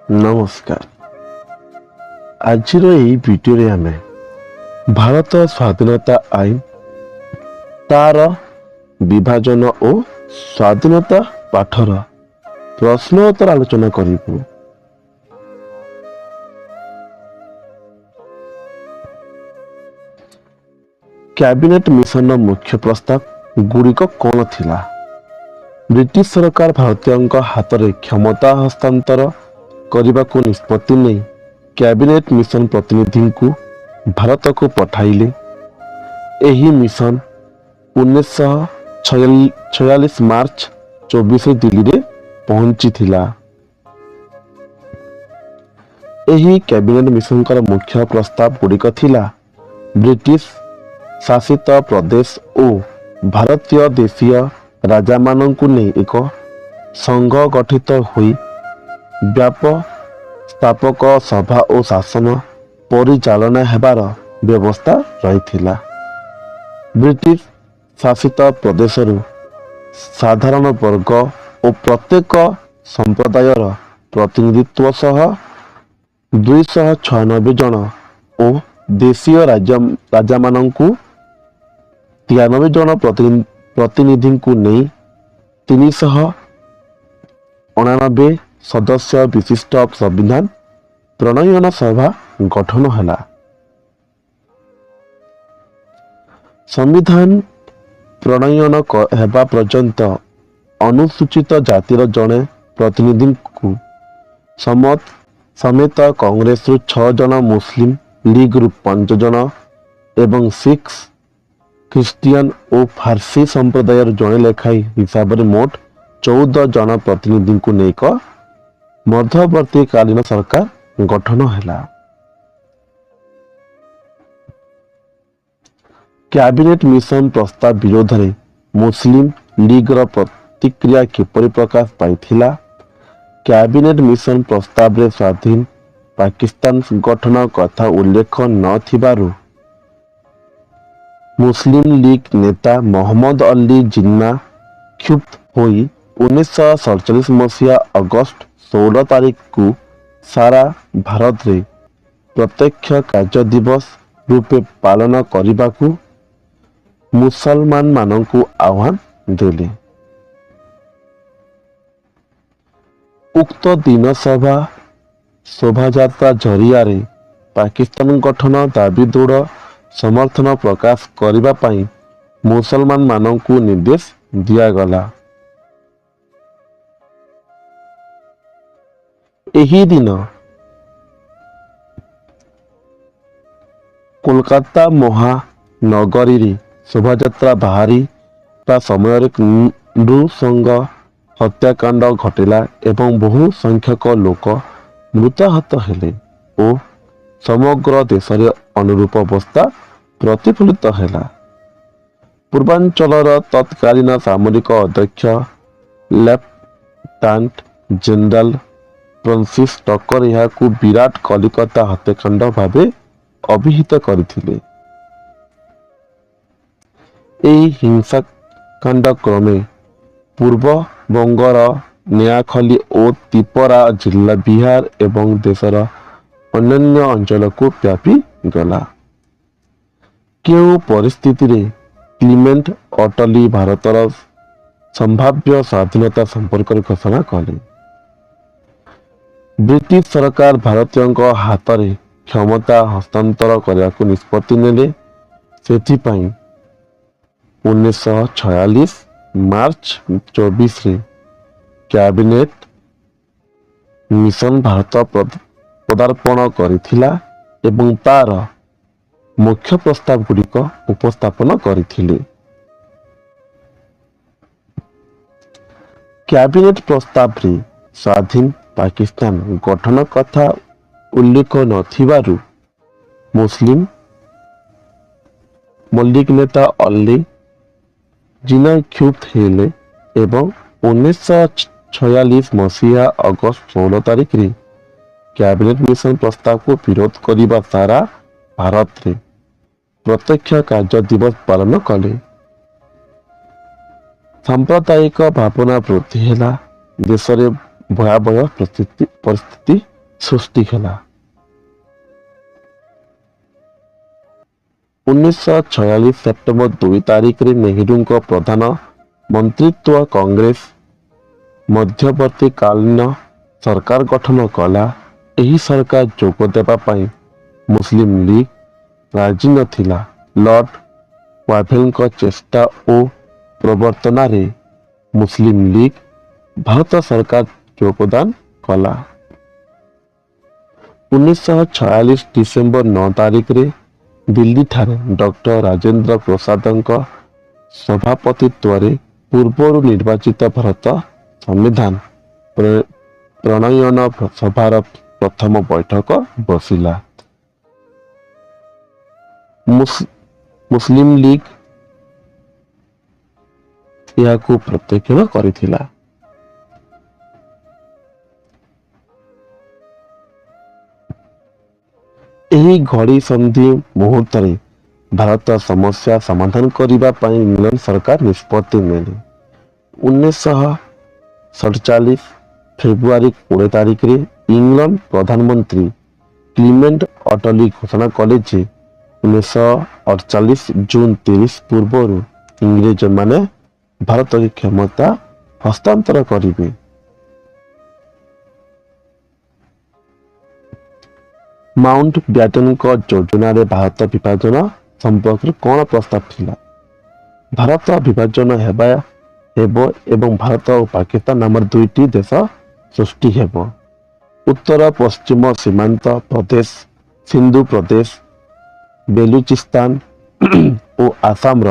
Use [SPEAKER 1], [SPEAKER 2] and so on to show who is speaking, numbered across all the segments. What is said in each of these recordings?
[SPEAKER 1] ନମସ୍କାର। ଆଜିର ଏହି ଭିଡ଼ିଓରେ ଆମେ ଭାରତ ସ୍ୱାଧୀନତା ଆଇନ, ତାର ବିଭାଜନ ଓ ସ୍ୱାଧୀନତା ପାଠର ପ୍ରଶ୍ନ ଉତ୍ତର ଆଲୋଚନା କରିବୁ। କ୍ୟାବିନେଟ ମିଶନର ମୁଖ୍ୟ ପ୍ରସ୍ତାବ ଗୁଡ଼ିକ କ'ଣ ଥିଲା? ବ୍ରିଟିଶ ସରକାର ଭାରତୀୟଙ୍କ ହାତରେ କ୍ଷମତା ହସ୍ତାନ୍ତର କରିବାକୁ ନିଷ୍ପତ୍ତି ନେଇ କ୍ୟାବିନେଟ ମିଶନ ପ୍ରତିନିଧିଙ୍କୁ ଭାରତକୁ ପଠାଇଲେ। ଏହି ମିଶନ 1946 ମାର୍ଚ୍ଚ 24 ଦିଲ୍ଲୀରେ ପହଞ୍ଚିଥିଲା। ଏହି କ୍ୟାବିନେଟ ମିଶନଙ୍କର ମୁଖ୍ୟ ପ୍ରସ୍ତାବ ଗୁଡ଼ିକ ଥିଲା ବ୍ରିଟିଶ ଶାସିତ ପ୍ରଦେଶ ଓ ଭାରତୀୟ ଦେଶୀୟ ରାଜାମାନଙ୍କୁ ନେଇ ଏକ ସଂଘ ଗଠିତ ହୋଇ ବ୍ୟବସ୍ଥାପକ ସଭା ଓ ଶାସନ ପରିଚାଳନା ହେବାର ବ୍ୟବସ୍ଥା ରହିଥିଲା। ବ୍ରିଟିଶ ଶାସିତ ପ୍ରଦେଶରୁ ସାଧାରଣ ବର୍ଗ ଓ ପ୍ରତ୍ୟେକ ସମ୍ପ୍ରଦାୟର ପ୍ରତିନିଧିତ୍ୱ ସହ 296 ଜଣ ଓ ଦେଶୀୟ ରାଜାମାନଙ୍କୁ 93 ଜଣ ପ୍ରତିନିଧିଙ୍କୁ ନେଇ 389 ସଦସ୍ୟ ବିଶିଷ୍ଟ ସମ୍ବିଧାନ ପ୍ରଣୟନ ସଭା ଗଠନ ହେଲା। ସମ୍ବିଧାନ ପ୍ରଣୟନ ହେବା ପର୍ଯ୍ୟନ୍ତ ଅନୁସୂଚିତ ଜାତିର ଜଣେ ପ୍ରତିନିଧିଙ୍କୁ ସମେତ କଂଗ୍ରେସରୁ 6 ଜଣ, ମୁସଲିମ ଲିଗରୁ 5 ଜଣ ଏବଂ ଶିଖ, ଖ୍ରୀଷ୍ଟିଆନ ଓ ଫାର୍ସି ସମ୍ପ୍ରଦାୟର ଜଣେ ଲେଖାଏଁ ହିସାବରେ ମୋଟ 14 ଜଣ ପ୍ରତିନିଧିଙ୍କୁ ନେଇ ଏକ ମଧ୍ୟବର୍ତ୍ତୀକାଳୀନ ସରକାର ଗଠନ ହେଲା। କ୍ୟାବିନେଟ ମିଶନ ପ୍ରସ୍ତାବ ବିରୋଧରେ ମୁସଲିମ ଲିଗର ପ୍ରତିକ୍ରିୟା କିପରି ପ୍ରକାଶ ପାଇଥିଲା? କ୍ୟାବିନେଟ ମିଶନ ପ୍ରସ୍ତାବରେ ସ୍ୱାଧୀନ ପାକିସ୍ତାନ ଗଠନ କଥା ଉଲ୍ଲେଖ ନଥିବାରୁ ମୁସଲିମ ଲିଗ ନେତା ମହମ୍ମଦ ଅଲି ଜିନ୍ନା କ୍ଷୁବ୍ଧ ହୋଇ 1947 ମସିହା ଅଗଷ୍ଟ 16 ତାରିଖକୁ ସାରା ଭାରତରେ ପ୍ରତ୍ୟକ୍ଷ କାର୍ଯ୍ୟ ଦିବସ ରୂପେ ପାଳନ କରିବାକୁ ମୁସଲମାନମାନଙ୍କୁ ଆହ୍ୱାନ ଦେଲେ। ଉକ୍ତ ଦିନ ଶୋଭାଯାତ୍ରା ଜରିଆରେ ପାକିସ୍ତାନ ଗଠନ ଦାବି ଦୃଢ଼ ସମର୍ଥନ ପ୍ରକାଶ କରିବା ପାଇଁ ମୁସଲମାନମାନଙ୍କୁ ନିର୍ଦ୍ଦେଶ ଦିଆଗଲା। ଏହି ଦିନ କୋଲକାତା ମହାନଗରୀରେ ଶୋଭାଯାତ୍ରା ବାହାରିବା ସମୟରେ ନୃଶଂସ ହତ୍ୟାକାଣ୍ଡ ଘଟିଲା ଏବଂ ବହୁ ସଂଖ୍ୟକ ଲୋକ ମୃତାହତ ହେଲେ ଓ ସମଗ୍ର ଦେଶରେ ଅନୁରୂପ ଅବସ୍ଥା ପ୍ରତିଫଳିତ ହେଲା। ପୂର୍ବାଞ୍ଚଳର ତତ୍କାଳୀନ ସାମରିକ ଅଧ୍ୟକ୍ଷ ଲେଫ୍ଟନାଣ୍ଟ ଜେନେରାଲ ଫ୍ରାନ୍ସିସ୍ ଟକର ଏହାକୁ ବିରାଟ କଲିକତା ହତ୍ୟାକାଣ୍ଡ ଭାବେ ଅଭିହିତ କରିଥିଲେ। ଏହି ହିଂସାକାଣ୍ଡ କ୍ରମେ ପୂର୍ବବଙ୍ଗର ନୟାଖଲି ଓ ତ୍ରିପୁରା ଜିଲ୍ଲା, ବିହାର ଏବଂ ଦେଶର ଅନ୍ୟାନ୍ୟ ଅଞ୍ଚଳକୁ ବ୍ୟାପିଗଲା। କେଉଁ ପରିସ୍ଥିତିରେ କ୍ଲିମେଣ୍ଟ ଅଟଲି ଭାରତର ସମ୍ଭାବ୍ୟ ସ୍ୱାଧୀନତା ସମ୍ପର୍କରେ ଘୋଷଣା କଲେ? ବ୍ରିଟିଶ ସରକାର ଭାରତୀୟଙ୍କ ହାତରେ କ୍ଷମତା ହସ୍ତାନ୍ତର କରିବାକୁ ନିଷ୍ପତ୍ତି ନେଲେ। ସେଥିପାଇଁ 1946 ମାର୍ଚ୍ଚ 24ରେ କ୍ୟାବିନେଟ ମିଶନ ଭାରତ ପଦାର୍ପଣ କରିଥିଲା ଏବଂ ତାର ମୁଖ୍ୟ ପ୍ରସ୍ତାବ ଗୁଡ଼ିକ ଉପସ୍ଥାପନ କରିଥିଲେ। କ୍ୟାବିନେଟ ପ୍ରସ୍ତାବରେ ସ୍ୱାଧୀନ ପାକିସ୍ତାନ ଗଠନ କଥା ଉଲ୍ଲେଖ ନଥିବାରୁ ମୁସଲିମ ଲିଗ ନେତା ଅଲି ଜିନ୍ନା କ୍ଷୁବ୍ଧ ହେଲେ ଏବଂ 1946 ମସିହା ଅଗଷ୍ଟ 16 ତାରିଖରେ କ୍ୟାବିନେଟ ମିଶନ ପ୍ରସ୍ତାବକୁ ବିରୋଧ କରିବା ସାରା ଭାରତରେ ପ୍ରତ୍ୟକ୍ଷ କାର୍ଯ୍ୟ ଦିବସ ପାଳନ କଲେ। ସାମ୍ପ୍ରଦାୟିକ ଭାବନା ବୃଦ୍ଧି ହେଲା। ଦେଶରେ ଭୟାବହ ପରିସ୍ଥିତି ସୃଷ୍ଟି ହେଲା। 1946 ସେପ୍ଟେମ୍ବର 2 ତାରିଖରେ ନେହେରୁଙ୍କ ପ୍ରଧାନ ମନ୍ତ୍ରିତ୍ୱ କଂଗ୍ରେସ ମଧ୍ୟବର୍ତ୍ତୀକାଳୀନ ସରକାର ଗଠନ କଲା। ଏହି ସରକାର ଯୋଗ ଦେବା ପାଇଁ ମୁସଲିମ ଲିଗ୍ ରାଜି ନଥିଲା। ଲର୍ଡ ୱାଭେଲଙ୍କ ଚେଷ୍ଟା ଓ ପ୍ରବର୍ତ୍ତନାରେ ମୁସଲିମ ଲିଗ୍ ଭାରତ ସରକାର ଯୋଗଦାନ କଲା। 1946 ଡିସେମ୍ବର 9 ତାରିଖରେ ଦିଲ୍ଲୀଠାରେ ଡକ୍ଟର ରାଜେନ୍ଦ୍ର ପ୍ରସାଦଙ୍କ ସଭାପତିତ୍ୱରେ ପୂର୍ବରୁ ନିର୍ବାଚିତ ଭାରତ ସମ୍ବିଧାନ ପ୍ରଣୟନ ସଭାର ପ୍ରଥମ ବୈଠକ ବସିଲା। ମୁସଲିମ ଲିଗ୍ ଏହାକୁ ପ୍ରତ୍ୟାଖ୍ୟାନ କରିଥିଲା। ଏହି ଘଡ଼ି ସନ୍ଧି ମୁହୂର୍ତ୍ତରେ ଭାରତ ସମସ୍ୟା ସମାଧାନ କରିବା ପାଇଁ ଇଂଲଣ୍ଡ ସରକାର ନିଷ୍ପତ୍ତି ନେଲେ। 1947 ଫେବୃଆରୀ 20 ତାରିଖରେ ଇଂଲଣ୍ଡ ପ୍ରଧାନମନ୍ତ୍ରୀ କ୍ଲିମେଣ୍ଟ ଅଟଲି ଘୋଷଣା କଲେ ଯେ 1948 ଜୁନ 30 ପୂର୍ବରୁ ଇଂରେଜମାନେ ଭାରତରେ କ୍ଷମତା ହସ୍ତାନ୍ତର କରିବେ। ମାଉଣ୍ଟ ବ୍ୟାଟେନଙ୍କ ଯୋଜନାରେ ଭାରତ ବିଭାଜନ ସମ୍ପର୍କରେ କ'ଣ ପ୍ରସ୍ତାବ ଥିଲା? ଭାରତ ବିଭାଜନ ହେବ ଏବଂ ଭାରତ ଓ ପାକିସ୍ତାନ ନାମର ଦୁଇଟି ଦେଶ ସୃଷ୍ଟି ହେବ। ଉତ୍ତର ପଶ୍ଚିମ ସୀମାନ୍ତ ପ୍ରଦେଶ ସିନ୍ଧୁ ପ୍ରଦେଶ, ବେଲୁଚିସ୍ତାନ ଓ ଆସାମର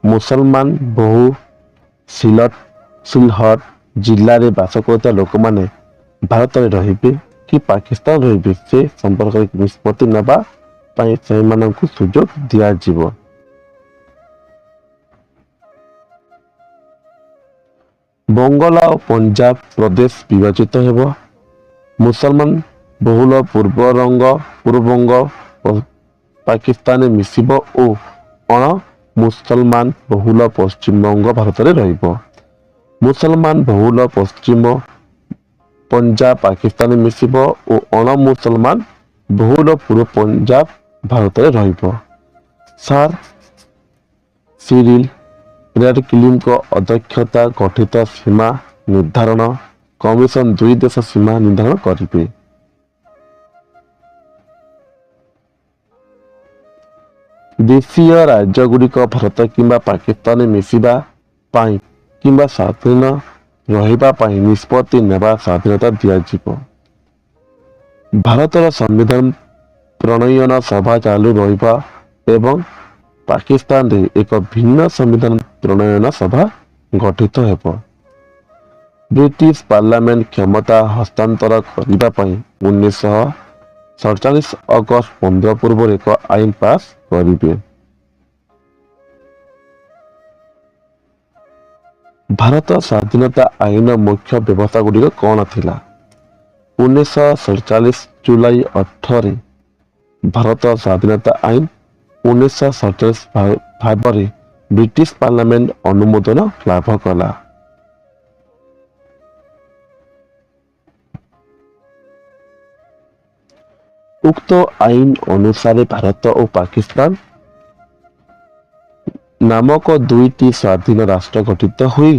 [SPEAKER 1] ମୁସଲମାନ ବହୁ ସିଲହଟ ଜିଲ୍ଲାରେ ବାସ କରୁଥିବା ଲୋକମାନେ ଭାରତରେ ରହିବେ କି ପାକିସ୍ତାନ ରହିବେ ସେ ସମ୍ପର୍କରେ ନିଷ୍ପତ୍ତି ନେବା ପାଇଁ ସେମାନଙ୍କୁ ସୁଯୋଗ ଦିଆଯିବ। ବଙ୍ଗଳା ଓ ପଞ୍ଜାବ ପ୍ରଦେଶ ବିଭାଜିତ ହେବ। ମୁସଲମାନ ବହୁଳ ପୂର୍ବବଙ୍ଗ ପାକିସ୍ତାନରେ ମିଶିବ ଓ ଅଣ ମୁସଲମାନ ବହୁଳ ପଶ୍ଚିମବଙ୍ଗ ଭାରତରେ ରହିବ। ମୁସଲମାନ ବହୁଳ ପଶ୍ଚିମ ପଞ୍ଜାବ ପାକିସ୍ତାନରେ ମିଶିବ ଓ ଅଣ ମୁସଲମାନ ବହୁଳ ପୂର୍ବ ପଞ୍ଜାବ ଭାରତରେ ରହିବ। ସାର୍ ସିରିଲ ରେଡକ୍ଲିଫଙ୍କ ଅଧ୍ୟକ୍ଷତା ଗଠିତ ସୀମା ନିର୍ଦ୍ଧାରଣ କମିଶନ ଦୁଇ ଦେଶ ସୀମା ନିର୍ଦ୍ଧାରଣ କରିବେ। ଦେଶୀୟ ରାଜ୍ୟଗୁଡ଼ିକ ଭାରତ କିମ୍ବା ପାକିସ୍ତାନରେ ମିଶିବା ପାଇଁ କିମ୍ବା ସ୍ୱାଧୀନ ରହିବା ପାଇଁ ନିଷ୍ପତ୍ତି ନେବା ସ୍ୱାଧୀନତା ଦିଆଯିବ। ଭାରତର ସମ୍ବିଧାନ ପ୍ରଣୟନ ସଭା ଚାଲୁ ରହିବ ଏବଂ ପାକିସ୍ତାନରେ ଏକ ଭିନ୍ନ ସମ୍ବିଧାନ ପ୍ରଣୟନ ସଭା ଗଠିତ ହେବ। ବ୍ରିଟିଶ ପାର୍ଲାମେଣ୍ଟ କ୍ଷମତା ହସ୍ତାନ୍ତର କରିବା ପାଇଁ 1947 ଅଗଷ୍ଟ 15 ପୂର୍ବରୁ ଏକ ଆଇନ ପାସ୍ କରିବେ। ଭାରତ ସ୍ୱାଧୀନତା ଆଇନର ମୁଖ୍ୟ ବ୍ୟବସ୍ଥା ଗୁଡ଼ିକ କ'ଣ ଥିଲା? 1947 ଜୁଲାଇ 8ରେ ଭାରତ ସ୍ୱାଧୀନତା ଆଇନ 1947 ଭାବରେ ବ୍ରିଟିଶ ପାର୍ଲାମେଣ୍ଟ ଅନୁମୋଦନ ଲାଭ କଲା। ଉକ୍ତ ଆଇନ ଅନୁସାରେ ଭାରତ ଓ ପାକିସ୍ତାନ ନାମକ ଦୁଇଟି ସ୍ୱାଧୀନ ରାଷ୍ଟ୍ର ଗଠିତ ହୋଇ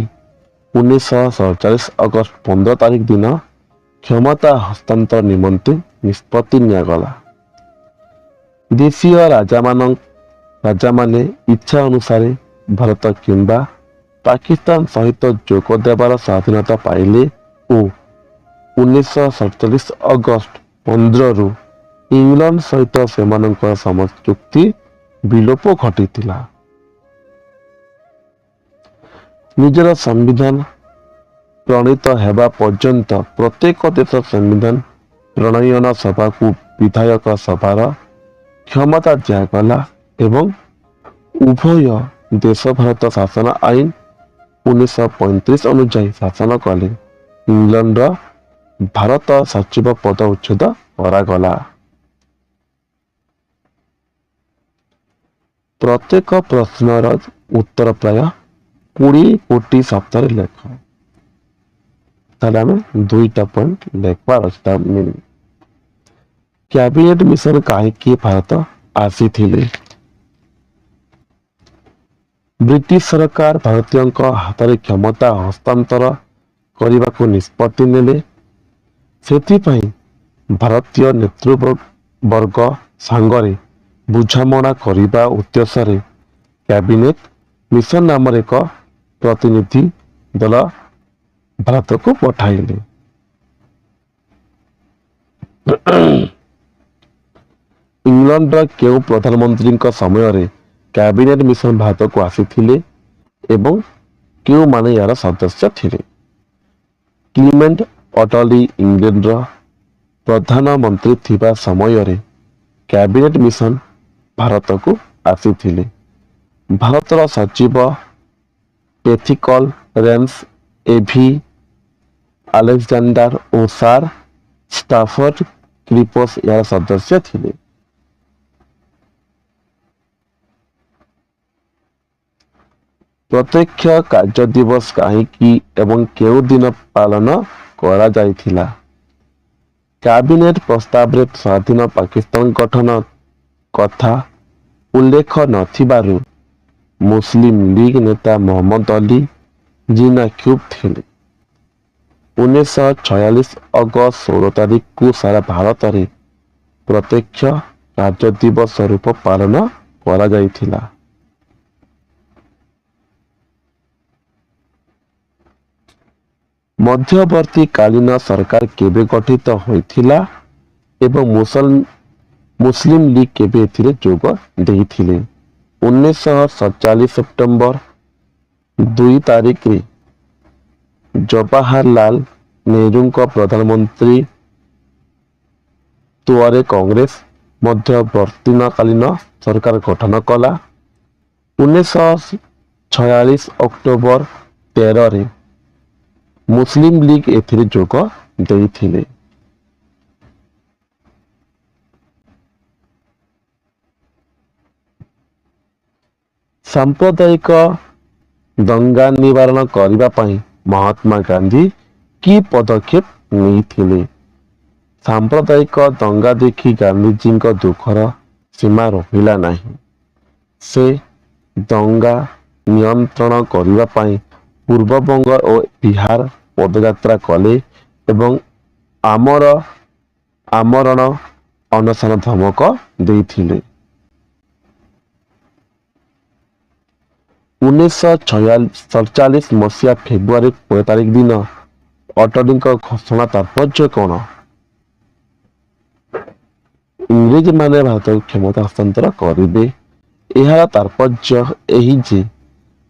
[SPEAKER 1] 1947 ଅଗଷ୍ଟ 15 ତାରିଖ ଦିନ କ୍ଷମତା ହସ୍ତାନ୍ତର ନିମନ୍ତେ ନିଷ୍ପତ୍ତି ନିଆଗଲା। ଦେଶୀୟ ରାଜାମାନେ ଇଚ୍ଛା ଅନୁସାରେ ଭାରତ କିମ୍ବା ପାକିସ୍ତାନ ସହିତ ଯୋଗ ଦେବାର ସ୍ୱାଧୀନତା ପାଇଲେ ଓ 1947 ଅଗଷ୍ଟ 15ରୁ ଇଂଲଣ୍ଡ ସହିତ ସେମାନଙ୍କର ସମସ୍ତ ଚୁକ୍ତି ବିଲୋପ ଘଟିଥିଲା। ନିଜର ସମ୍ବିଧାନ ପ୍ରଣୀତ ହେବା ପର୍ଯ୍ୟନ୍ତ ପ୍ରତ୍ୟେକ ଦେଶ ସମ୍ବିଧାନ ପ୍ରଣୟନ ସଭାକୁ ବିଧାୟକ ସଭାର କ୍ଷମତା ଦିଆଗଲା ଏବଂ ଉଭୟ ଦେଶ ଭାରତ ଶାସନ ଆଇନ 1935 ଅନୁଯାୟୀ ଶାସନ କଲେ। ଇଂଲଣ୍ଡର ଭାରତ ସଚିବ ପଦ ଉଚ୍ଛେଦ କରାଗଲା। ପ୍ରତ୍ୟେକ ପ୍ରଶ୍ନର ଉତ୍ତର ପ୍ରାୟ 20 କୋଟି ଶବ୍ଦରେ ଲେଖ। ତାହେଲେ ଆମେ ଦୁଇଟା ପଏଣ୍ଟ ଲେଖବାର ଅଛି ତା ମିନିଂ। କ୍ୟାବିନେଟ ମିଶନ କାହିଁକି ଭାରତ ଆସିଥିଲେ? ବ୍ରିଟିଶ ସରକାର ଭାରତୀୟଙ୍କ ହାତରେ କ୍ଷମତା ହସ୍ତାନ୍ତର କରିବାକୁ ନିଷ୍ପତ୍ତି ନେଲେ। ସେଥିପାଇଁ ଭାରତୀୟ ନେତୃବର୍ଗ ସାଙ୍ଗରେ ବୁଝାମଣା କରିବା ଉଦ୍ଦେଶ୍ୟରେ କ୍ୟାବିନେଟ ମିଶନ ନାମରେ ଏକ ପ୍ରତିନିଧି ଦଳ ଭାରତକୁ ପଠାଇଲେ। ଇଂଲଣ୍ଡର କେଉଁ ପ୍ରଧାନମନ୍ତ୍ରୀଙ୍କ ସମୟରେ କ୍ୟାବିନେଟ ମିଶନ ଭାରତକୁ ଆସିଥିଲେ ଏବଂ କେଉଁମାନେ ଏହାର ସଦସ୍ୟ ଥିଲେ? କ୍ଲିମେଣ୍ଟ ଅଟଲି ଇଂଲଣ୍ଡର ପ୍ରଧାନମନ୍ତ୍ରୀ ଥିବା ସମୟରେ କ୍ୟାବିନେଟ ମିଶନ ଭାରତକୁ ଆସିଥିଲେ। ଭାରତର ସଚିବ ପେଥିକଲ ରେନ୍ସ ଏଭି ଆଲେକ୍ଜାଣ୍ଡାର ଓ ସାର୍ ଷ୍ଟାଫର୍ଡ କ୍ରିପସ୍ ଏହାର ସଦସ୍ୟ ଥିଲେ। ପ୍ରତ୍ୟକ୍ଷ କାର୍ଯ୍ୟ ଦିବସ କାହିଁକି ଏବଂ କେଉଁ ଦିନ ପାଳନ କରାଯାଇଥିଲା? କ୍ୟାବିନେଟ ପ୍ରସ୍ତାବରେ ସ୍ୱାଧୀନ ପାକିସ୍ତାନ ଗଠନ କଥା ଉଲ୍ଲେଖ ନଥିବାରୁ ମୁସଲିମ ଲିଗ ନେତା ମହମ୍ମଦ ଅଲି ଜିନା କ୍ଷୁବ୍ଧ ଥିଲେ। 1946 ଅଗଷ୍ଟ 16 ତାରିଖକୁ ସାରା ଭାରତରେ ପ୍ରତ୍ୟକ୍ଷ କାର୍ଯ୍ୟ ଦିବସ ରୂପ ପାଳନ କରାଯାଇଥିଲା। ମଧ୍ୟବର୍ତ୍ତୀକାଳୀନ ସରକାର କେବେ ଗଠିତ ହୋଇଥିଲା ଏବଂ ମୁସଲିମ ଲିଗ କେବେ ଏଥିରେ ଯୋଗ ଦେଇଥିଲେ? 1947 ସେପ୍ଟେମ୍ବର 2 ତାରିଖରେ ଜବାହରଲାଲ ନେହେରୁଙ୍କ ପ୍ରଧାନମନ୍ତ୍ରୀ ତ୍ୱରେ କଂଗ୍ରେସ ମଧ୍ୟବର୍ତ୍ତୀକାଳୀନ ସରକାର ଗଠନ କଲା। 1946 ଅକ୍ଟୋବର 13ରେ ମୁସଲିମ ଲିଗ ଏଥିରେ ଯୋଗ ଦେଇଥିଲେ। ସାମ୍ପ୍ରଦାୟିକ ଦଙ୍ଗା ନିବାରଣ କରିବା ପାଇଁ ମହାତ୍ମା ଗାନ୍ଧୀ କି ପଦକ୍ଷେପ ନେଇଥିଲେ? ସାମ୍ପ୍ରଦାୟିକ ଦଙ୍ଗା ଦେଖି ଗାନ୍ଧୀଜୀଙ୍କ ଦୁଃଖର ସୀମା ରହିଲା ନାହିଁ। ସେ ଦଙ୍ଗା ନିୟନ୍ତ୍ରଣ କରିବା ପାଇଁ ପୂର୍ବବଙ୍ଗ ଓ ବିହାର ପଦଯାତ୍ରା କଲେ ଏବଂ ଆମରଣ ଅନଶନ ଧମକ ଦେଇଥିଲେ। 1947 ମସିହା ଫେବୃଆରୀ 15 ତାରିଖ ଦିନ ଅଟଲୀଙ୍କ ଘୋଷଣା ତାତ୍ପର୍ଯ୍ୟ କ'ଣ? ଇଂରେଜମାନେ ଭାରତକୁ କ୍ଷମତା ହସ୍ତାନ୍ତର କରିବେ। ଏହାର ତାତ୍ପର୍ଯ୍ୟ ଏହି ଯେ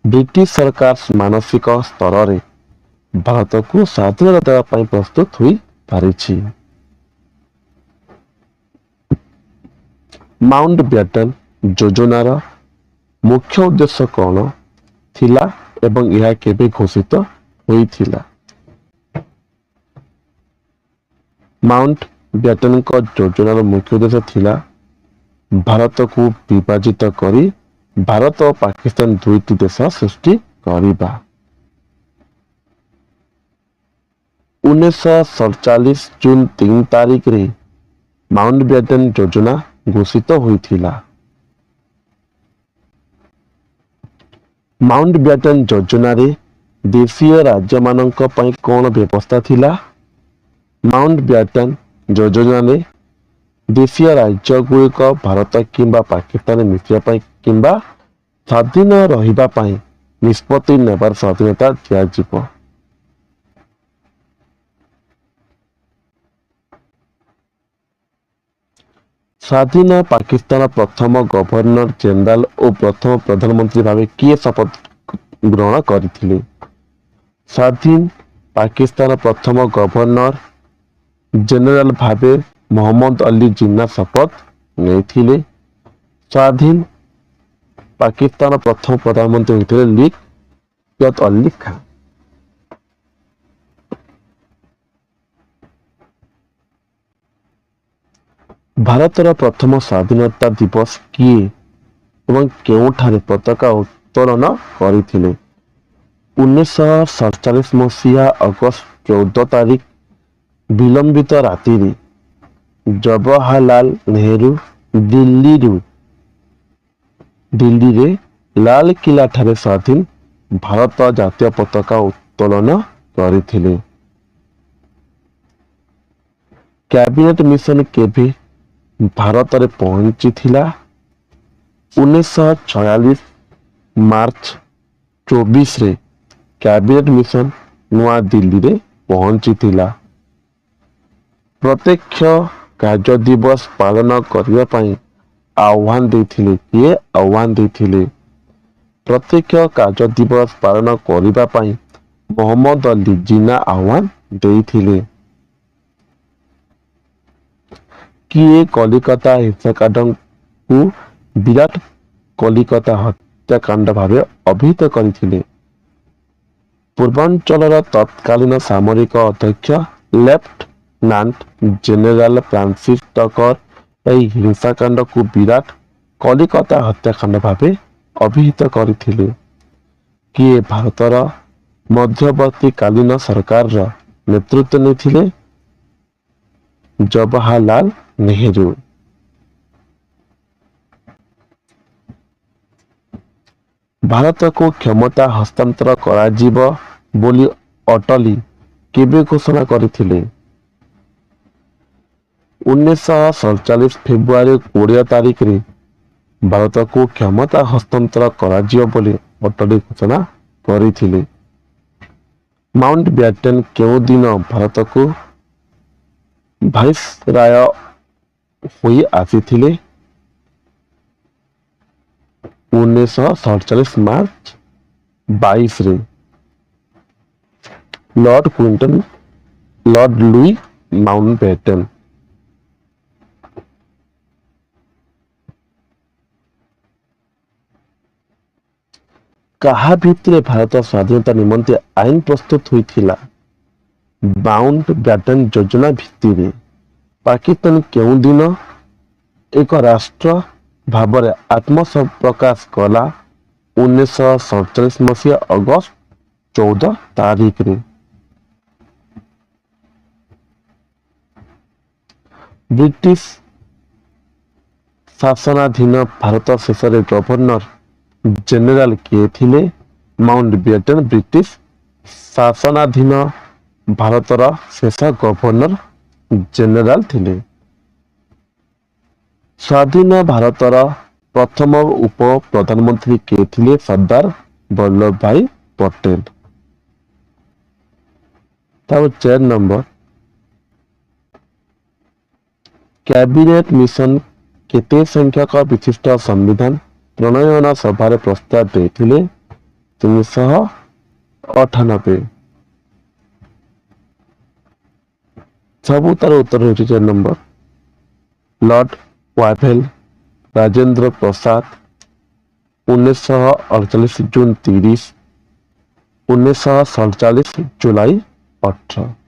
[SPEAKER 1] ବ୍ରିଟିଶ ସରକାର ମାନସିକ ସ୍ତରରେ ଭାରତକୁ ସ୍ୱାଧୀନତା ଦେବା ପାଇଁ ପ୍ରସ୍ତୁତ ହୋଇପାରିଛି। ମାଉଣ୍ଟ ବ୍ୟାଟେନ ଯୋଜନାର ମୁଖ୍ୟ ଉଦ୍ଦେଶ୍ୟ କ'ଣ ଥିଲା ଏବଂ ଏହା କେବେ ଘୋଷିତ ହୋଇଥିଲା? ମାଉଣ୍ଟ ବ୍ୟାଟେନଙ୍କ ଯୋଜନାର ମୁଖ୍ୟ ଉଦ୍ଦେଶ୍ୟ ଥିଲା ଭାରତକୁ ବିଭାଜିତ କରି ଭାରତ ଓ ପାକିସ୍ତାନ ଦୁଇଟି ଦେଶ ସୃଷ୍ଟି କରିବା। 1947 ଜୁନ 3 ତାରିଖରେ ମାଉଣ୍ଟ ବ୍ୟାଟେନ ଯୋଜନା ଘୋଷିତ ହୋଇଥିଲା। ମାଉଣ୍ଟ ବ୍ୟାଟେନ ଯୋଜନାରେ ଦେଶୀୟ ରାଜ୍ୟମାନଙ୍କ ପାଇଁ କ'ଣ ବ୍ୟବସ୍ଥା ଥିଲା? ମାଉଣ୍ଟ ବ୍ୟାଟେନ ଯୋଜନାରେ ଦେଶୀୟ ରାଜ୍ୟଗୁଡ଼ିକ ଭାରତ କିମ୍ବା ପାକିସ୍ତାନରେ ମିଶିବା ପାଇଁ କିମ୍ବା ସ୍ୱାଧୀନ ରହିବା ପାଇଁ ନିଷ୍ପତ୍ତି ନେବାର ସ୍ୱାଧୀନତା ଦିଆଯିବ। ସ୍ୱାଧୀନ ପାକିସ୍ତାନ ପ୍ରଥମ ଗଭର୍ଣ୍ଣର ଜେନେରାଲ ଓ ପ୍ରଥମ ପ୍ରଧାନମନ୍ତ୍ରୀ ଭାବେ କିଏ ଶପଥ ଗ୍ରହଣ କରିଥିଲେ? ସ୍ୱାଧୀନ ପାକିସ୍ତାନ ପ୍ରଥମ ଗଭର୍ଣ୍ଣର ଜେନେରାଲ ଭାବେ ମହମ୍ମଦ ଅଲି ଜିନ୍ନା ଶପଥ ନେଇଥିଲେ। ସ୍ୱାଧୀନ ପାକିସ୍ତାନ ପ୍ରଥମ ପ୍ରଧାନମନ୍ତ୍ରୀ ହୋଇଥିଲେ ଲିୟାକତ୍ ଅଲି ଖାଁ। ଭାରତର ପ୍ରଥମ ସ୍ୱାଧୀନତା ଦିବସ କିଏ ଏବଂ କେଉଁଠାରେ ପତାକା ଉତ୍ତୋଳନ କରିଥିଲେ? 1947 ମସିହା ଅଗଷ୍ଟ 14 ତାରିଖ ବିଳମ୍ବିତ ରାତିରେ ଜବାହରଲାଲ ନେହେରୁ ଦିଲ୍ଲୀରେ ଲାଲକିଲ୍ଲା ଠାରେ ସ୍ୱାଧୀନ ଭାରତ ଜାତୀୟ ପତାକା ଉତ୍ତୋଳନ କରିଥିଲେ। କ୍ୟାବିନେଟ ମିଶନ କେବେ ଭାରତରେ ପହଞ୍ଚିଥିଲା? 1946 ମାର୍ଚ୍ଚ 24ରେ କ୍ୟାବିନେଟ ମିଶନ ନୂଆଦିଲ୍ଲୀରେ ପହଞ୍ଚିଥିଲା। ପ୍ରତ୍ୟକ୍ଷ କାର୍ଯ୍ୟ ଦିବସ ପାଳନ କରିବା ପାଇଁ ଆହ୍ୱାନ ଦେଇଥିଲେ। କିଏ ଆହ୍ୱାନ ଦେଇଥିଲେ? ପ୍ରତ୍ୟକ୍ଷ କାର୍ଯ୍ୟ ଦିବସ ପାଳନ କରିବା ପାଇଁ ମହମ୍ମଦ ଅଲି ଜିନା ଆହ୍ୱାନ ଦେଇଥିଲେ। କିଏ କଲିକତା ହିଂସାକାଣ୍ଡକୁ ବିରାଟ କଲିକତା ହତ୍ୟାକାଣ୍ଡ ଭାବେ ଅଭିହିତ କରିଥିଲେ? ପୂର୍ବାଞ୍ଚଳର ତତ୍କାଳୀନ ସାମରିକ ଅଧ୍ୟକ୍ଷ ଲେଫ୍ଟନାଣ୍ଟ ଜେନେରାଲ ଫ୍ରାନ୍ସିସ୍ ଟକର ଏହି ହିଂସାକାଣ୍ଡକୁ ବିରାଟ କଲିକତା ହତ୍ୟାକାଣ୍ଡ ଭାବେ ଅଭିହିତ କରିଥିଲେ। କିଏ ଭାରତର ମଧ୍ୟବର୍ତ୍ତୀକାଳୀନ ସରକାରର ନେତୃତ୍ୱ ନେଇଥିଲେ? ଜବାହରଲାଲ ନେହେରୁ। ଭାରତକୁ କ୍ଷମତା ହସ୍ତାନ୍ତର କରାଯିବ ବୋଲି ଅଟଲୀ କେବେ ଘୋଷଣା କରିଥିଲେ? 1947 ଫେବୃଆରୀ 20 ତାରିଖରେ ଭାରତକୁ କ୍ଷମତା ହସ୍ତାନ୍ତର କରାଯିବ ବୋଲି ଅଟଲୀ ଘୋଷଣା କରିଥିଲେ। ମାଉଣ୍ଟ ବ୍ୟାଟେନ କେଉଁ ଦିନ ଭାରତକୁ ଭାଇସରାୟ ହୋଇ ଆସିଥିଲେ? 1947 ମାର୍ଚ୍ଚ 22ରେ। Lord Louis Mountbatten. କାହା ଭିତରେ ଭାରତ ସ୍ୱାଧୀନତା ନିମନ୍ତେ ଆଇନ ପ୍ରସ୍ତୁତ ହୋଇଥିଲା? ମାଉଣ୍ଟ ବ୍ୟାଟେନ ଯୋଜନା ଭିତ୍ତିରେ। ପାକିସ୍ତାନ କେଉଁ ଦିନ ଏକ ରାଷ୍ଟ୍ର ଭାବରେ ଆତ୍ମପ୍ରକାଶ କଲା? 1947 ମସିହା ଅଗଷ୍ଟ 14 ତାରିଖରେ। ବ୍ରିଟିଶ ଶାସନାଧୀନ ଭାରତ ଶେଷରେ ଗଭର୍ଣ୍ଣର ଜେନେରାଲ କିଏ ଥିଲେ? ମାଉଣ୍ଟ ବ୍ୟାଟେନ ବ୍ରିଟିଶ ଶାସନାଧୀନ ଭାରତର ଶେଷ ଗଭର୍ଣ୍ଣର ଜେନେରାଲ ଥିଲେ। ସ୍ୱାଧୀନ ଭାରତର ପ୍ରଥମ ଉପ ପ୍ରଧାନମନ୍ତ୍ରୀ କିଏ ଥିଲେ? ସର୍ଦ୍ଦାର ବଲ୍ଲଭ ଭାଇ ପଟେଲ। ତାପରେ 4 ନମ୍ବର, କ୍ୟାବିନେଟ ମିଶନ କେତେ ସଂଖ୍ୟକ ବିଶିଷ୍ଟ ସମ୍ବିଧାନ ପ୍ରଣୟନ ସଭାରେ ପ୍ରସ୍ତାବ ଦେଇଥିଲେ? 398। ସବୁ ତାର ଉତ୍ତର ହେଉଛି 4 number. Lord Wavell, Rajendra Prasad, 1948 June 30, 1947 July 18।